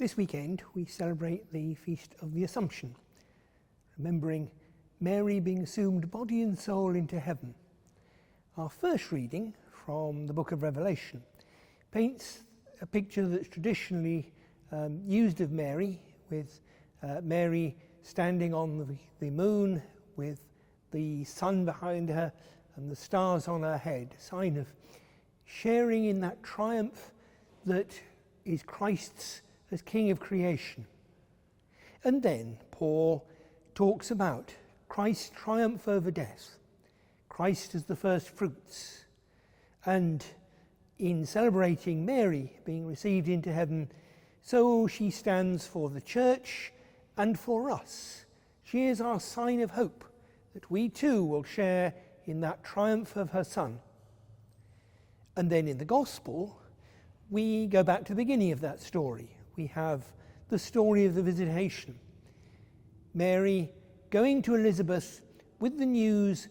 This weekend we celebrate the Feast of the Assumption, remembering Mary being assumed body and soul into heaven. Our first reading from the book of Revelation paints a picture that's traditionally used of Mary, with Mary standing on the moon with the sun behind her and the stars on her head, a sign of sharing in that triumph that is Christ's as King of creation. And then Paul talks about Christ's triumph over death, Christ as the first fruits, and in celebrating Mary being received into heaven, so she stands for the church and for us. She is our sign of hope, that we too will share in that triumph of her Son. And then in the Gospel, we go back to the beginning of that story. We have the story of the visitation. Mary going to Elizabeth with the news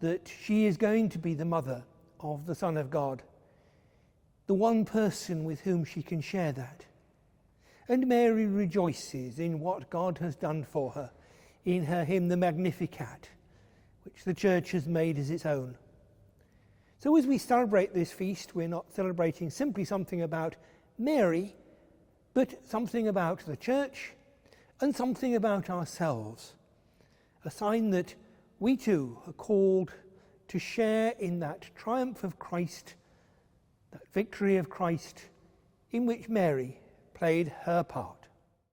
that she is going to be the mother of the Son of God, the one person with whom she can share that. And Mary rejoices in what God has done for her in her hymn, the Magnificat, which the Church has made as its own. So as we celebrate this feast, we're not celebrating simply something about Mary, but something about the Church and something about ourselves, a sign that we too are called to share in that triumph of Christ, that victory of Christ, in which Mary played her part.